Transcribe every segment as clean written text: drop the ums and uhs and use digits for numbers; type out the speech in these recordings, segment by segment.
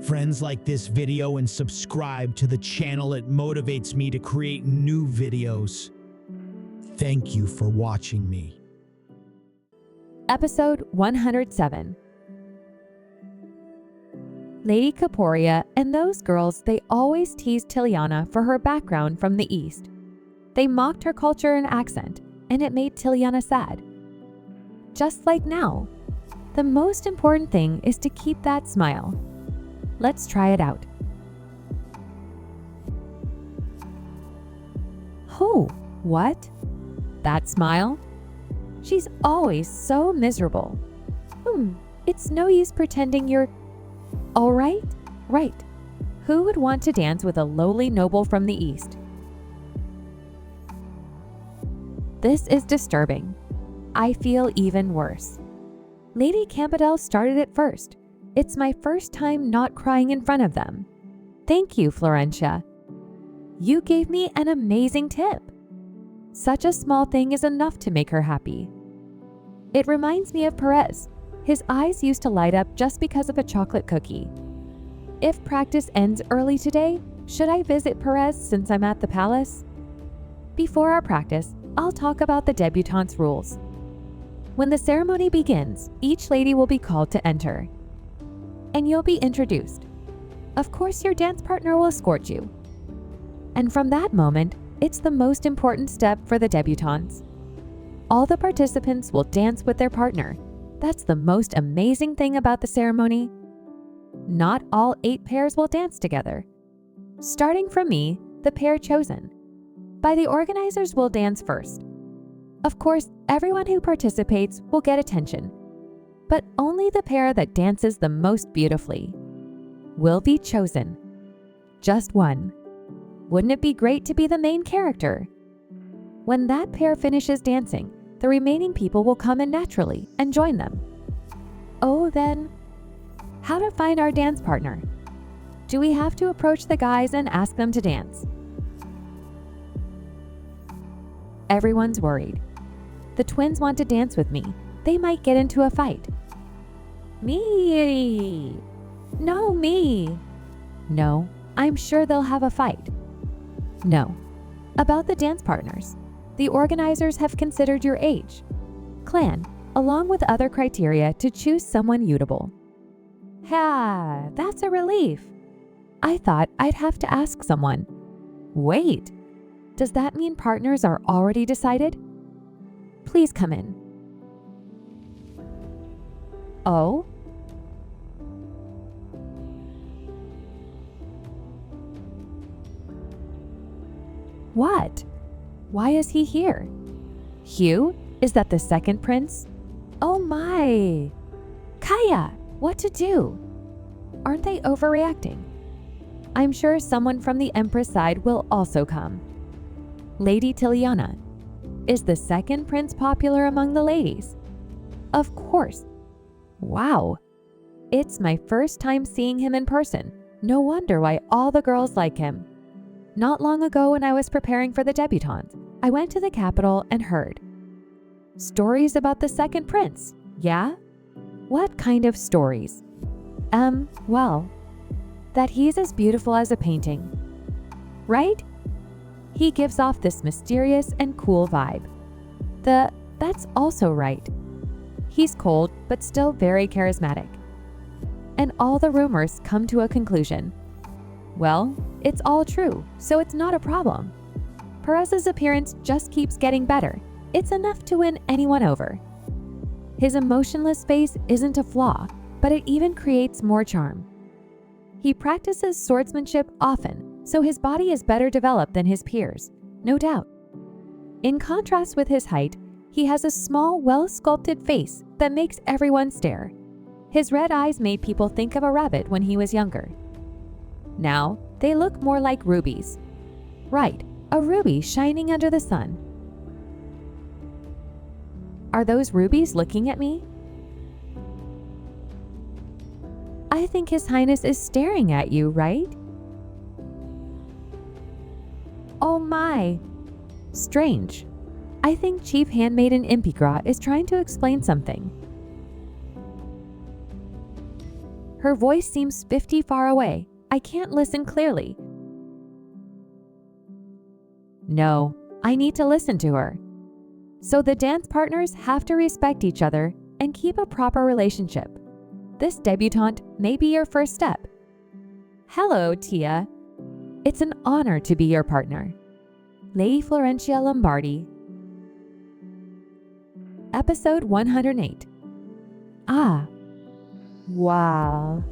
friends, like this video and subscribe to the channel. It motivates me to create new videos. Thank you for watching me. Episode 107. Lady Caporia and those girls, they always teased Tiana for her background from the East. They mocked her culture and accent, and it made Tiana sad. Just like now, the most important thing is to keep that smile. Let's try it out. Oh, what? That smile? She's always so miserable. It's no use pretending you're all right. Right. Who would want to dance with a lowly noble from the East? This is disturbing. I feel even worse. Lady Campadel started it first. It's my first time not crying in front of them. Thank you, Florentia. You gave me an amazing tip. Such a small thing is enough to make her happy. It reminds me of Perez. His eyes used to light up just because of a chocolate cookie. If practice ends early today, should I visit Perez since I'm at the palace? Before our practice, I'll talk about the debutante's rules. When the ceremony begins, each lady will be called to enter, and you'll be introduced. Of course, your dance partner will escort you. And from that moment, it's the most important step for the debutantes. All the participants will dance with their partner. That's the most amazing thing about the ceremony. Not all 8 pairs will dance together. Starting from me, the pair chosen by the organizers will dance first. Of course, everyone who participates will get attention, but only the pair that dances the most beautifully will be chosen. Just one. Wouldn't it be great to be the main character? When that pair finishes dancing, the remaining people will come in naturally and join them. Oh, then, how to find our dance partner? Do we have to approach the guys and ask them to dance? Everyone's worried. The twins want to dance with me. They might get into a fight. Me! No, me! No, I'm sure they'll have a fight. No. About the dance partners. The organizers have considered your age, clan, along with other criteria to choose someone suitable. That's a relief. I thought I'd have to ask someone. Wait, does that mean partners are already decided? Please come in. Oh? What? Why is he here? Hugh? Is that the second prince? Oh my! Kaya, what to do? Aren't they overreacting? I'm sure someone from the Empress side will also come. Lady Tiana. Is the second prince popular among the ladies? Of course. Wow. It's my first time seeing him in person. No wonder why all the girls like him. Not long ago when I was preparing for the debutante, I went to the capital and heard stories about the second prince. Yeah? What kind of stories? Well, that he's as beautiful as a painting. Right? He gives off this mysterious and cool vibe. That's also right. He's cold, but still very charismatic. And all the rumors come to a conclusion. Well, it's all true, so it's not a problem. Perez's appearance just keeps getting better. It's enough to win anyone over. His emotionless face isn't a flaw, but it even creates more charm. He practices swordsmanship often, so his body is better developed than his peers, no doubt. In contrast with his height, he has a small, well-sculpted face that makes everyone stare. His red eyes made people think of a rabbit when he was younger. Now, they look more like rubies. Right, a ruby shining under the sun. Are those rubies looking at me? I think His Highness is staring at you, right? Oh my! Strange. I think Chief Handmaiden Impigra is trying to explain something. Her voice seems spiffy far away. I can't listen clearly. No, I need to listen to her. So the dance partners have to respect each other and keep a proper relationship. This debutante may be your first step. Hello, Tia. It's an honor to be your partner. Lady Florentia Lombardi. Episode 108. Ah. Wow.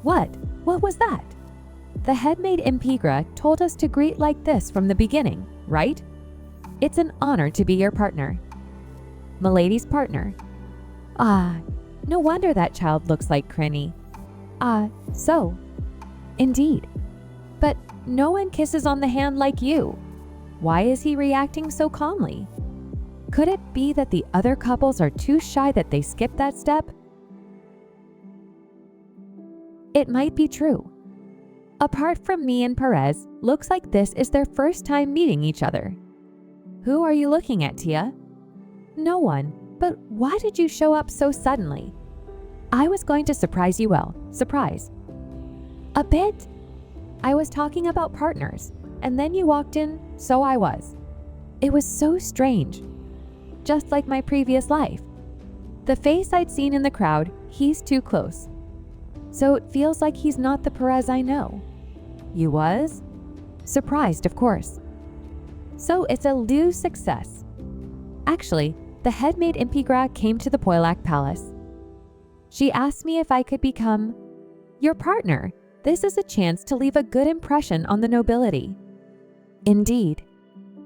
What? What was that? The headmaid Impigra told us to greet like this from the beginning, right? It's an honor to be your partner. Milady's partner. Ah, no wonder that child looks like Crinny. So. Indeed. But no one kisses on the hand like you. Why is he reacting so calmly? Could it be that the other couples are too shy that they skip that step? It might be true. Apart from me and Perez, looks like this is their first time meeting each other. Who are you looking at, Tia? No one, but why did you show up so suddenly? I was going to surprise you well. Surprise. A bit? I was talking about partners, and then you walked in, so I was. It was so strange. Just like my previous life. The face I'd seen in the crowd, he's too close. So it feels like he's not the Perez I know. You was? Surprised, of course. So it's a loose success. Actually, the headmaid Impigra came to the Poilac Palace. She asked me if I could become your partner. This is a chance to leave a good impression on the nobility. Indeed,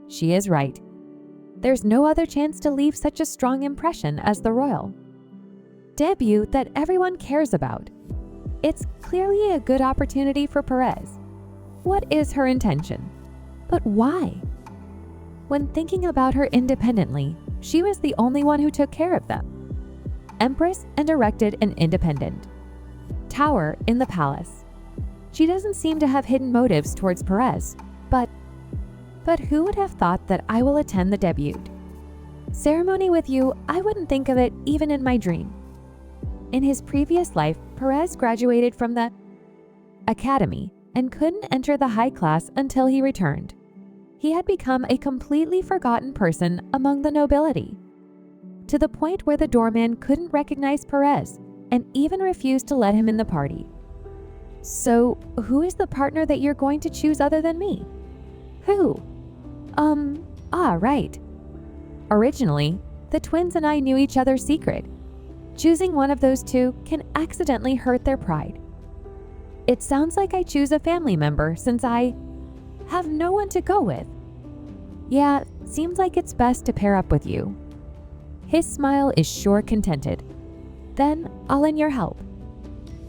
she is right. There's no other chance to leave such a strong impression as the royal debut that everyone cares about. It's clearly a good opportunity for Perez. What is her intention? But why? When thinking about her independently, she was the only one who took care of them. Empress and erected an independent tower in the palace. She doesn't seem to have hidden motives towards Perez, but who would have thought that I will attend the debut? Ceremony with you, I wouldn't think of it even in my dream. In his previous life, Perez graduated from the academy and couldn't enter the high class until he returned. He had become a completely forgotten person among the nobility, to the point where the doorman couldn't recognize Perez and even refused to let him in the party. So, who is the partner that you're going to choose other than me? Who? Right. Originally, the twins and I knew each other's secret. Choosing one of those two can accidentally hurt their pride. It sounds like I choose a family member since I have no one to go with. Yeah, seems like it's best to pair up with you. His smile is sure contented. Then I'll lend your help.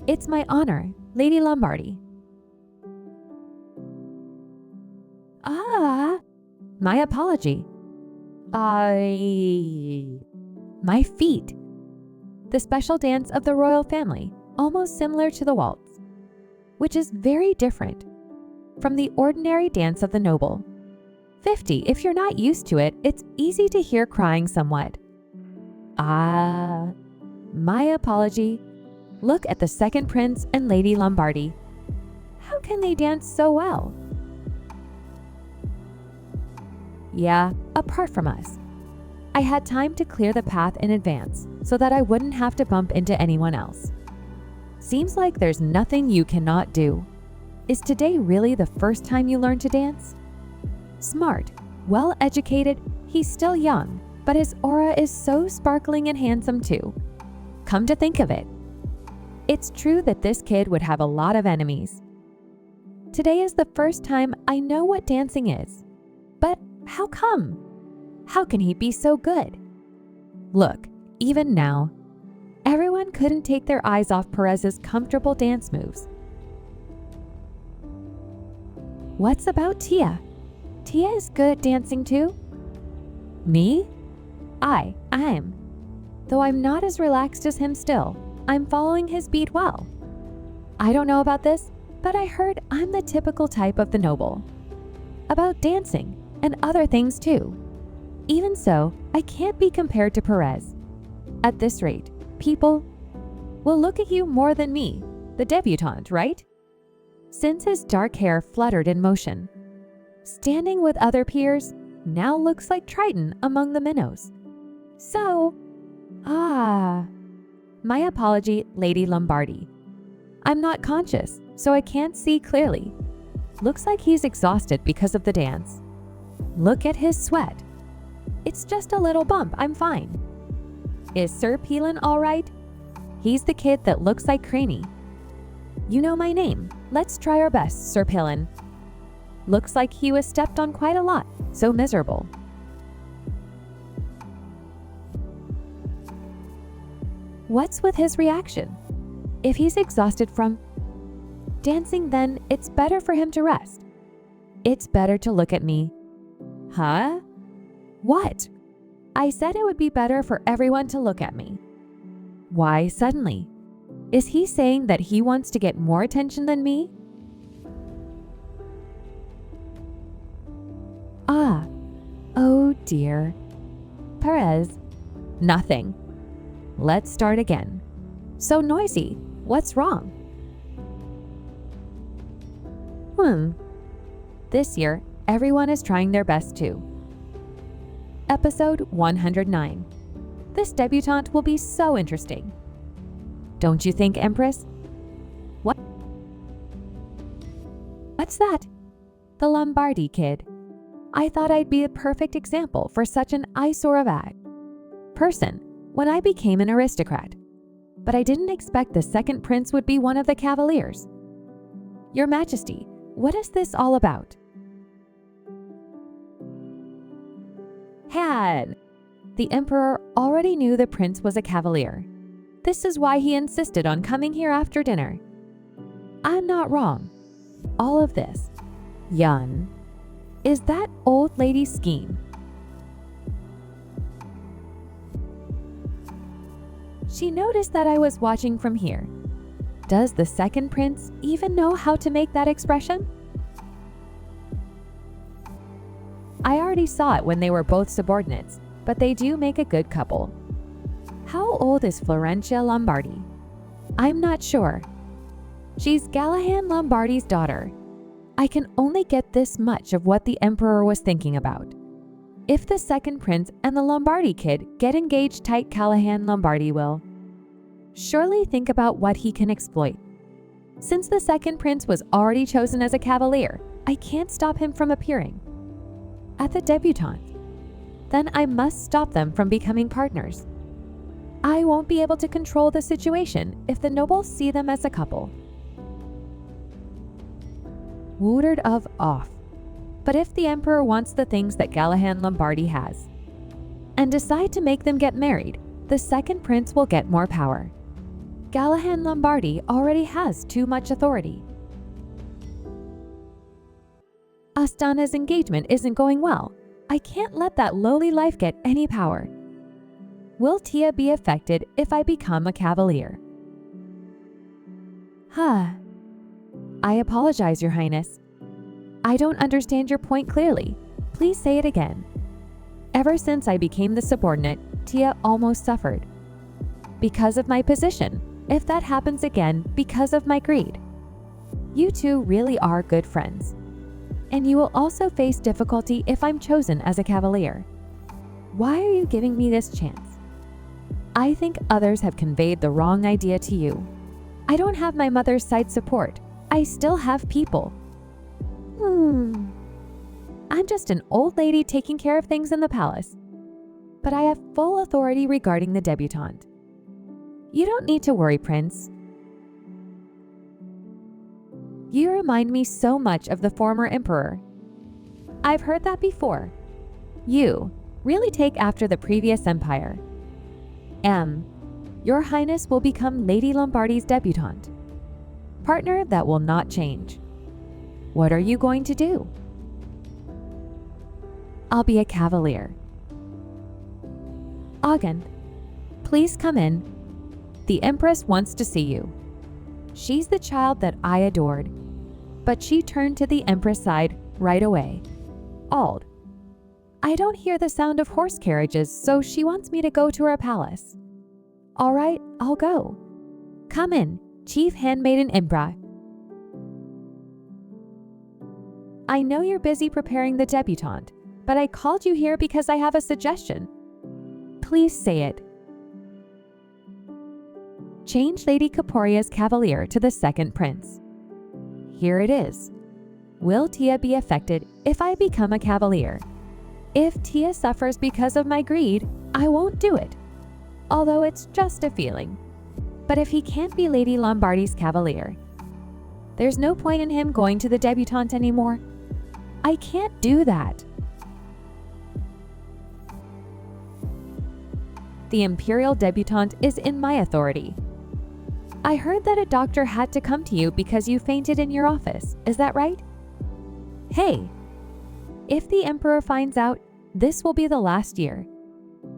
It's my honor, Lady Lombardi. My apology. My feet. The special dance of the royal family, almost similar to the waltz, which is very different from the ordinary dance of the noble. 50, if you're not used to it, it's easy to hear crying somewhat. My apology. Look at the second prince and Lady Lombardi. How can they dance so well? Yeah, apart from us. I had time to clear the path in advance so that I wouldn't have to bump into anyone else. Seems like there's nothing you cannot do. Is today really the first time you learned to dance? Smart, well-educated, he's still young, but his aura is so sparkling and handsome too. Come to think of it, it's true that this kid would have a lot of enemies. Today is the first time I know what dancing is. But how come? How can he be so good? Look, even now, everyone couldn't take their eyes off Perez's comfortable dance moves. What's about Tia? Tia is good at dancing too? Me? I'm. Though I'm not as relaxed as him still, I'm following his beat well. I don't know about this, but I heard I'm the typical type of the noble. About dancing and other things too. Even so, I can't be compared to Perez. At this rate, People will look at you more than me, the debutante, right? Since his dark hair fluttered in motion, standing with other peers now looks like Triton among the minnows. So, my apology, Lady Lombardi. I'm not conscious, so I can't see clearly. Looks like he's exhausted because of the dance. Look at his sweat. It's just a little bump, I'm fine. Is Sir Peelan all right? He's the kid that looks like Craney. You know my name. Let's try our best, Sir Peelan. Looks like he was stepped on quite a lot, so miserable. What's with his reaction? If he's exhausted from dancing, then it's better for him to rest. It's better to look at me. Huh? What? I said it would be better for everyone to look at me. Why suddenly? Is he saying that he wants to get more attention than me? Oh dear. Perez. Nothing. Let's start again. So noisy. What's wrong? This year, everyone is trying their best too. Episode 109. This debutante will be so interesting. Don't you think, Empress? What's that? The Lombardi kid. I thought I'd be a perfect example for such an eyesore of a person when I became an aristocrat. But I didn't expect the second prince would be one of the cavaliers. Your Majesty, what is this all about? The Emperor already knew the prince was a cavalier. This is why he insisted on coming here after dinner. I'm not wrong. All of this, Yun, is that old lady's scheme. She noticed that I was watching from here. Does the second prince even know how to make that expression? I already saw it when they were both subordinates, but they do make a good couple. How old is Florentia Lombardi? I'm not sure. She's Galahad Lombardi's daughter. I can only get this much of what the Emperor was thinking about. If the second prince and the Lombardi kid get engaged tight, Galahad Lombardi will surely think about what he can exploit. Since the second prince was already chosen as a cavalier, I can't stop him from appearing at the debutante. Then I must stop them from becoming partners. I won't be able to control the situation if the nobles see them as a couple. Wooed of off. But if the Emperor wants the things that Galahad Lombardi has, and decide to make them get married, the second prince will get more power. Galahad Lombardi already has too much authority. Astana's engagement isn't going well. I can't let that lowly life get any power. Will Tia be affected if I become a cavalier? I apologize, Your Highness. I don't understand your point clearly. Please say it again. Ever since I became the subordinate, Tia almost suffered. Because of my position. If that happens again, because of my greed. You two really are good friends. And you will also face difficulty if I'm chosen as a cavalier. Why are you giving me this chance? I think others have conveyed the wrong idea to you. I don't have my mother's side support. I still have people. I'm just an old lady taking care of things in the palace. But I have full authority regarding the debutante. You don't need to worry, Prince. You remind me so much of the former emperor. I've heard that before. You really take after the previous empire. Your Highness will become Lady Lombardi's debutante. Partner that will not change. What are you going to do? I'll be a cavalier. August, please come in. The Empress wants to see you. She's the child that I adored, but she turned to the Empress side right away. Ald. I don't hear the sound of horse carriages, so she wants me to go to her palace. All right, I'll go. Come in, Chief Handmaiden Empress. I know you're busy preparing the debutante, but I called you here because I have a suggestion. Please say it. Change Lady Caporia's cavalier to the second prince. Here it is. Will Tia be affected if I become a cavalier? If Tia suffers because of my greed, I won't do it, although it's just a feeling. But if he can't be Lady Lombardi's cavalier, there's no point in him going to the debutante anymore. I can't do that. The Imperial debutante is in my authority. I heard that a doctor had to come to you because you fainted in your office. Is that right? Hey, if the Emperor finds out, this will be the last year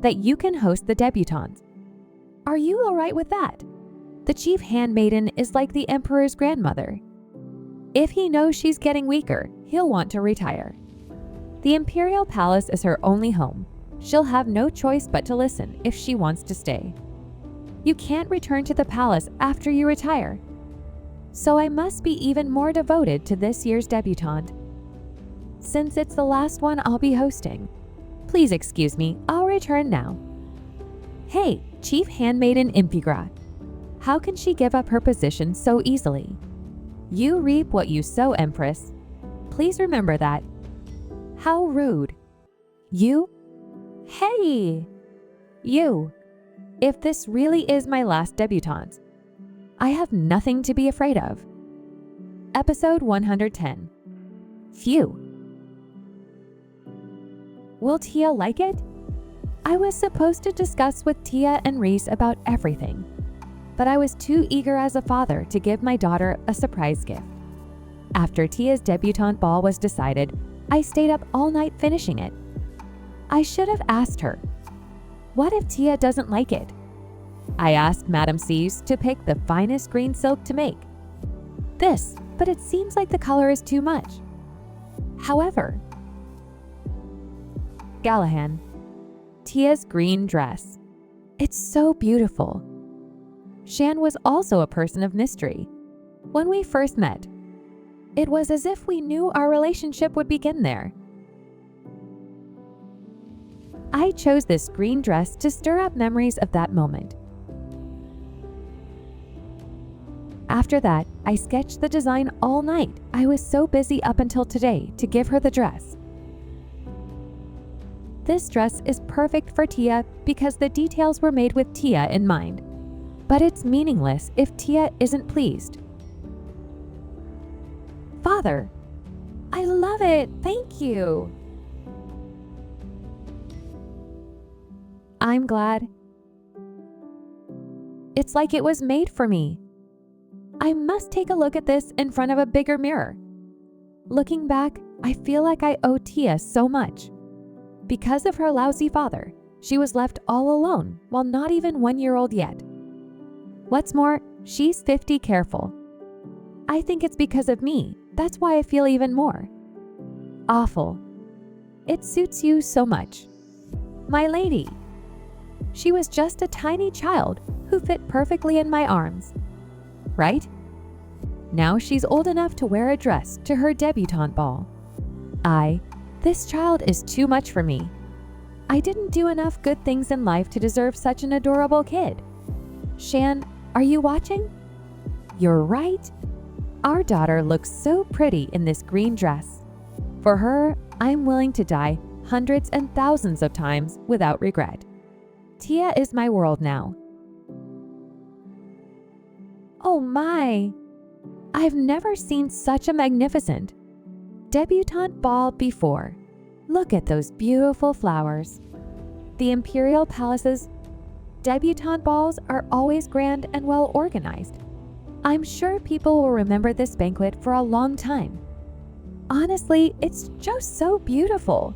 that you can host the debutante. Are you all right with that? The Chief Handmaiden is like the Emperor's grandmother. If he knows she's getting weaker, he'll want to retire. The Imperial Palace is her only home. She'll have no choice but to listen if she wants to stay. You can't return to the palace after you retire. So I must be even more devoted to this year's debutante. Since it's the last one I'll be hosting. Please excuse me, I'll return now. Hey, Chief Handmaiden Impigra. How can she give up her position so easily? You reap what you sow, Empress. Please remember that. How rude. You? Hey! You. If this really is my last debutante, I have nothing to be afraid of. Episode 110. Phew. Will Tia like it? I was supposed to discuss with Tia and Reese about everything, but I was too eager as a father to give my daughter a surprise gift. After Tia's debutante ball was decided, I stayed up all night finishing it. I should have asked her, what if Tia doesn't like it? I asked Madame C's to pick the finest green silk to make this, but it seems like the color is too much. However, Gallahan, Tia's green dress. It's so beautiful. Shan was also a person of mystery. When we first met, it was as if we knew our relationship would begin there. I chose this green dress to stir up memories of that moment. After that, I sketched the design all night. I was so busy up until today to give her the dress. This dress is perfect for Tia because the details were made with Tia in mind. But it's meaningless if Tia isn't pleased. Father, I love it. Thank you. I'm glad. It's like it was made for me. I must take a look at this in front of a bigger mirror. Looking back, I feel like I owe Tia so much. Because of her lousy father, she was left all alone while not even 1 year old yet. What's more, she's 50 careful. I think it's because of me. That's why I feel even more. Awful. It suits you so much. My lady. She was just a tiny child who fit perfectly in my arms. Right? Now she's old enough to wear a dress to her debutante ball. This child is too much for me. I didn't do enough good things in life to deserve such an adorable kid. Shan, are you watching? You're right. Our daughter looks so pretty in this green dress. For her, I'm willing to die hundreds and thousands of times without regret. Tia is my world now. Oh my! I've never seen such a magnificent debutante ball before. Look at those beautiful flowers. The Imperial Palace's debutante balls are always grand and well organized. I'm sure people will remember this banquet for a long time. Honestly, it's just so beautiful.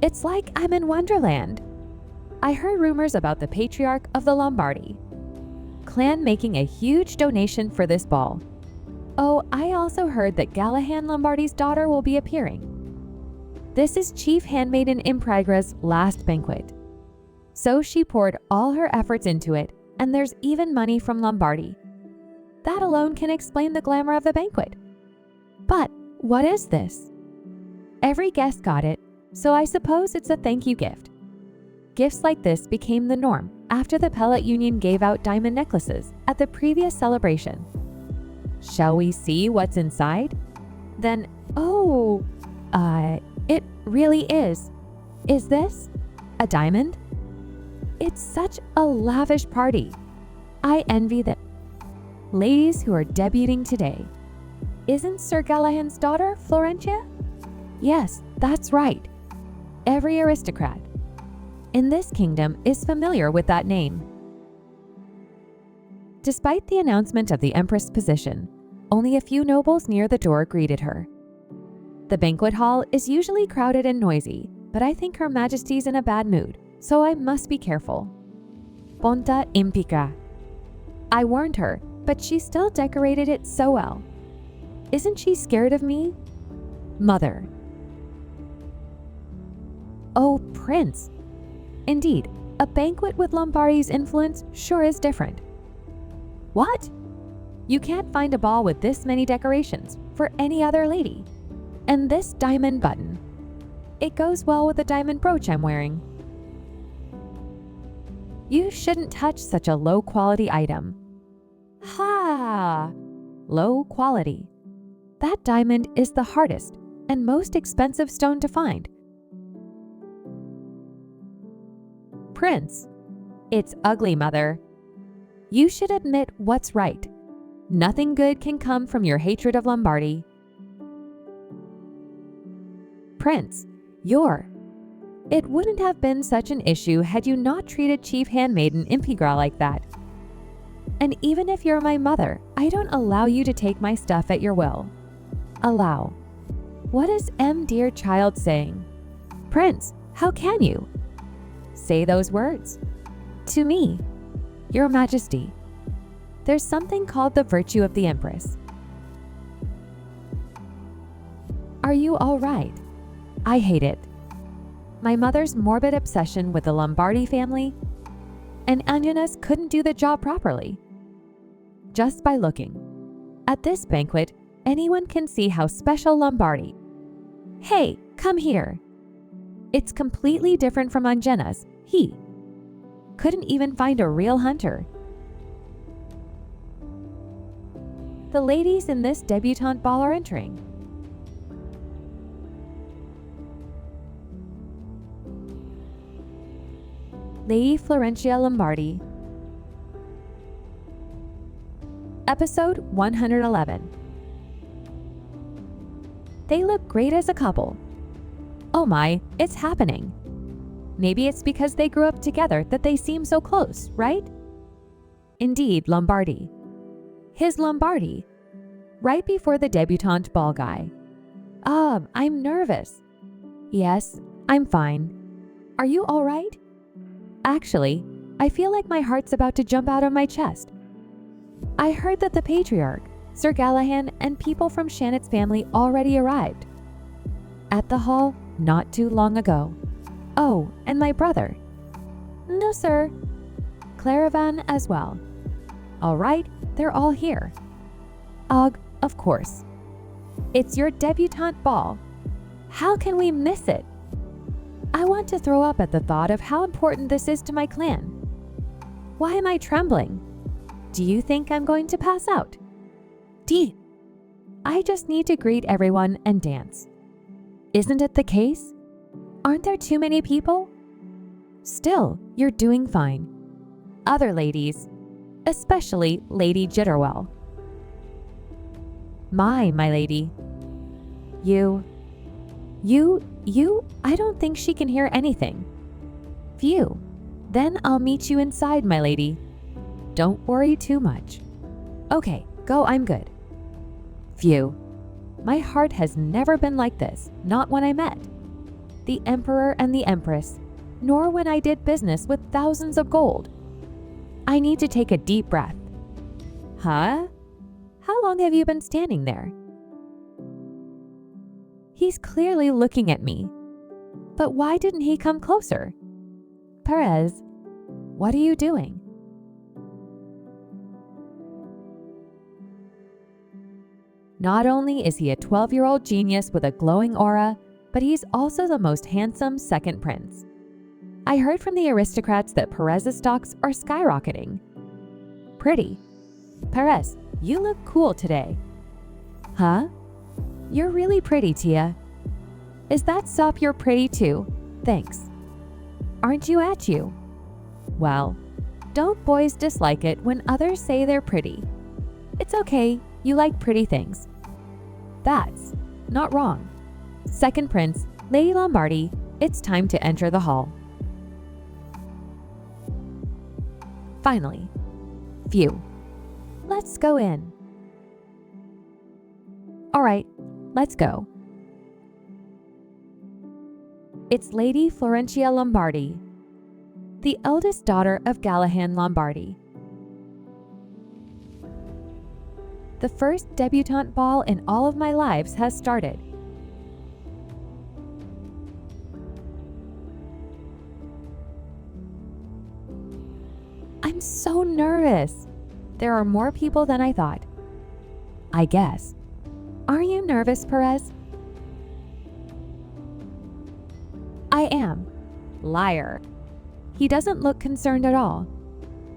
It's like I'm in Wonderland. I heard rumors about the Patriarch of the Lombardi clan making a huge donation for this ball. Oh, I also heard that Gallahan Lombardi's daughter will be appearing. This is Chief Handmaiden Imprigra's last banquet. So she poured all her efforts into it, and there's even money from Lombardi. That alone can explain the glamour of the banquet. But what is this? Every guest got it, so I suppose it's a thank you gift. Gifts like this became the norm after the Pellet Union gave out diamond necklaces at the previous celebration. Shall we see what's inside? Then, it really is. Is this a diamond? It's such a lavish party. I envy them. Ladies who are debuting today. Isn't Sir Galahad's daughter Florentia? Yes, that's right. Every aristocrat in this kingdom is familiar with that name. Despite the announcement of the Empress position, only a few nobles near the door greeted her. The banquet hall is usually crowded and noisy, but I think Her Majesty's in a bad mood, so I must be careful. Ponta impica. I warned her, but she still decorated it so well. Isn't she scared of me? Mother. Oh, Prince. Indeed, a banquet with Lombardi's influence sure is different. What? You can't find a ball with this many decorations for any other lady. And this diamond button. It goes well with the diamond brooch I'm wearing. You shouldn't touch such a low-quality item. Ha! Low quality. That diamond is the hardest and most expensive stone to find. Prince, it's ugly, Mother. You should admit what's right. Nothing good can come from your hatred of Lombardi. Prince, it wouldn't have been such an issue had you not treated Chief Handmaiden Impigra like that. And even if you're my mother, I don't allow you to take my stuff at your will. Allow. What is dear child saying? Prince, how can you? Say those words. To me, Your Majesty. There's something called the virtue of the Empress. Are you all right? I hate it. My mother's morbid obsession with the Lombardi family, and Anjanas couldn't do the job properly. Just by looking. At this banquet, anyone can see how special Lombardi. Hey, come here. It's completely different from Anjanas. He couldn't even find a real hunter. The ladies in this debutante ball are entering. Lady Florentia Lombardi. Episode 111. They look great as a couple. Oh my, it's happening. Maybe it's because they grew up together that they seem so close, right? Indeed, Lombardi. His Lombardi. Right before the debutante ball guy. I'm nervous. Yes, I'm fine. Are you all right? Actually, I feel like my heart's about to jump out of my chest. I heard that the Patriarch, Sir Galahad, and people from Shannet's family already arrived at the hall not too long ago. Oh, and my brother. No, sir. Claravan as well. All right, they're all here. Ugh, of course. It's your debutante ball. How can we miss it? I want to throw up at the thought of how important this is to my clan. Why am I trembling? Do you think I'm going to pass out? I just need to greet everyone and dance. Isn't it the case? Aren't there too many people? Still, you're doing fine. Other ladies, especially Lady Jitterwell. My lady. You, I don't think she can hear anything. Phew. Then I'll meet you inside, my lady. Don't worry too much. Okay, go, I'm good. Phew. My heart has never been like this, not when I met the Emperor and the Empress, nor when I did business with thousands of gold. I need to take a deep breath. Huh? How long have you been standing there? He's clearly looking at me. But why didn't he come closer? Perez, what are you doing? Not only is he a 12-year-old genius with a glowing aura, but he's also the most handsome second prince. I heard from the aristocrats that Perez's stocks are skyrocketing. Pretty. Perez, you look cool today. Huh? You're really pretty, Tia. Is that sop you're pretty too? Thanks. Aren't you at you? Well, don't boys dislike it when others say they're pretty? It's okay, you like pretty things. That's not wrong. Second Prince, Lady Lombardi, it's time to enter the hall. Finally. Phew. Let's go in. All right, let's go. It's Lady Florentia Lombardi, the eldest daughter of Galahad Lombardi. The first debutante ball in all of my lives has started. I'm so nervous. There are more people than I thought. I guess. Are you nervous, Perez? I am. Liar. He doesn't look concerned at all.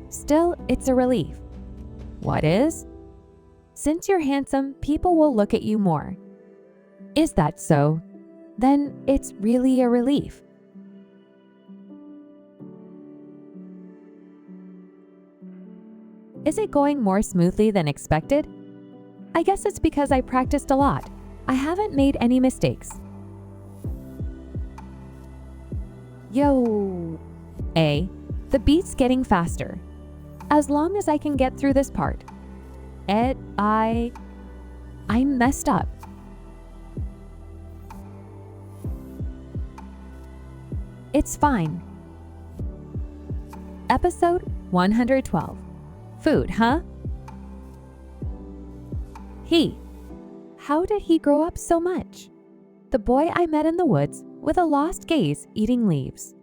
Still, it's a relief. What is? Since you're handsome, people will look at you more. Is that so? Then it's really a relief. Is it going more smoothly than expected? I guess it's because I practiced a lot. I haven't made any mistakes. Yo! The beat's getting faster. As long as I can get through this part. I messed up. It's fine. Episode 112. Food, huh? How did he grow up so much? The boy I met in the woods with a lost gaze eating leaves.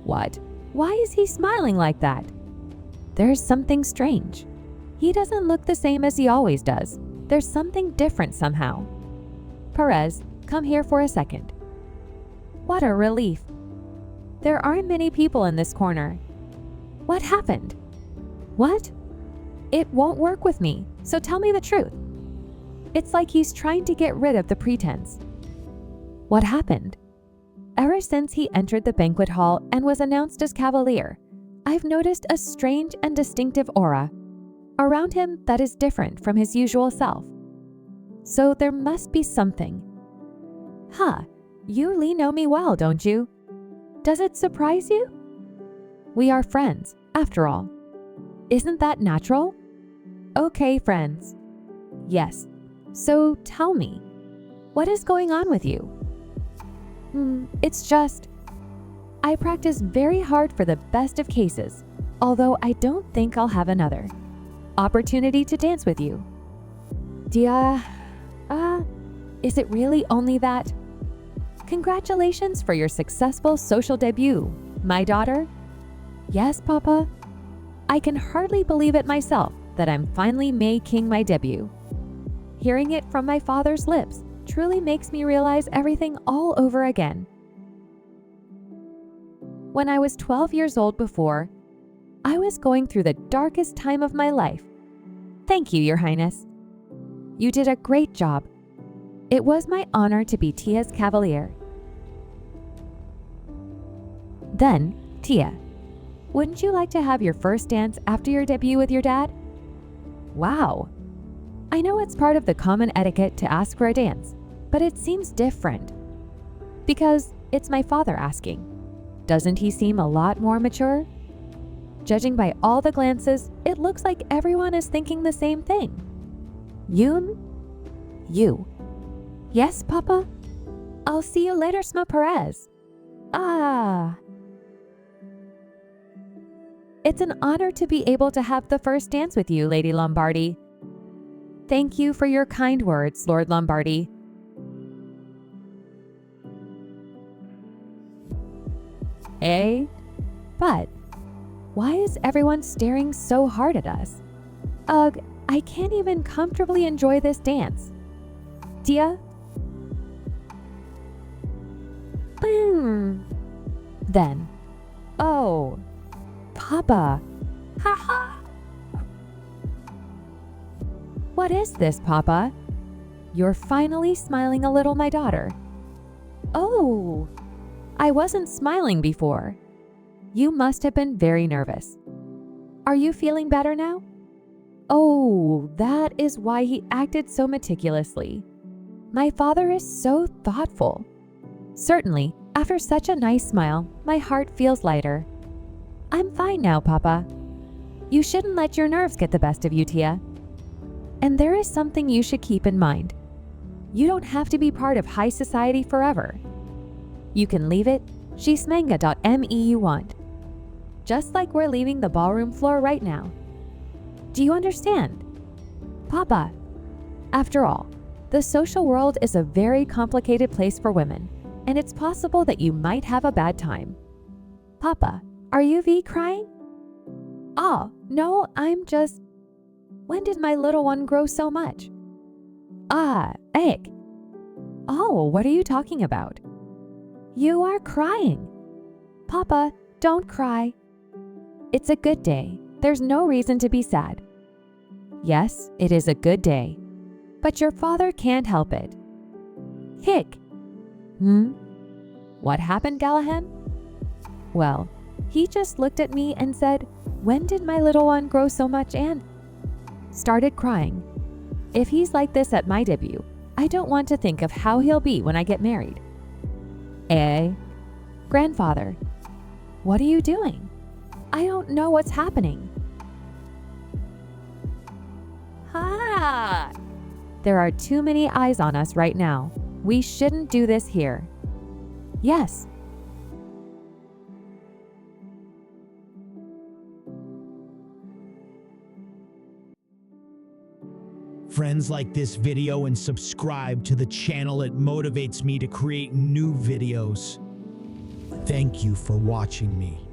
What? Why is he smiling like that? There's something strange. He doesn't look the same as he always does. There's something different somehow. Perez, come here for a second. What a relief. There aren't many people in this corner. What happened? What? It won't work with me, so tell me the truth. It's like he's trying to get rid of the pretense. What happened? Ever since he entered the banquet hall and was announced as Cavalier, I've noticed a strange and distinctive aura around him that is different from his usual self. So there must be something. You Lee know me well, don't you? Does it surprise you? We are friends, after all. Isn't that natural? Okay, friends. Yes. So tell me, what is going on with you? It's just, I practice very hard for the best of cases, although I don't think I'll have another opportunity to dance with you. Is it really only that? Congratulations for your successful social debut, my daughter. Yes, Papa. I can hardly believe it myself that I'm finally making my debut. Hearing it from my father's lips truly makes me realize everything all over again. When I was 12 years old before, I was going through the darkest time of my life. Thank you, Your Highness. You did a great job. It was my honor to be Tia's Cavalier. Then, Tia, wouldn't you like to have your first dance after your debut with your dad? Wow. I know it's part of the common etiquette to ask for a dance, but it seems different. Because it's my father asking. Doesn't he seem a lot more mature? Judging by all the glances, it looks like everyone is thinking the same thing. You? Yes, Papa? I'll see you later, Sma Perez. It's an honor to be able to have the first dance with you, Lady Lombardi. Thank you for your kind words, Lord Lombardi. Eh? But why is everyone staring so hard at us? Ugh, I can't even comfortably enjoy this dance. Tia? Boom. Then, oh, Papa. Ha ha. What is this, Papa? You're finally smiling a little, my daughter. Oh, I wasn't smiling before. You must have been very nervous. Are you feeling better now? Oh, that is why he acted so meticulously. My father is so thoughtful. Certainly, after such a nice smile, my heart feels lighter. I'm fine now, Papa. You shouldn't let your nerves get the best of you, Tia. And there is something you should keep in mind. You don't have to be part of high society forever. You can leave it shismanga.me you want. Just like we're leaving the ballroom floor right now. Do you understand? Papa, after all, the social world is a very complicated place for women, and it's possible that you might have a bad time. Papa, are you crying? Oh, no, I'm just... When did my little one grow so much? Ah, egg. Oh, what are you talking about? You are crying. Papa, don't cry. It's a good day. There's no reason to be sad. Yes, it is a good day. But your father can't help it. Hick. What happened, Gallahan? Well, he just looked at me and said, "When did my little one grow so much?" and started crying. If he's like this at my debut, I don't want to think of how he'll be when I get married. Eh? Grandfather, what are you doing? I don't know what's happening. Ha! There are too many eyes on us right now. We shouldn't do this here. Yes. Friends, like this video and subscribe to the channel. It motivates me to create new videos. Thank you for watching me.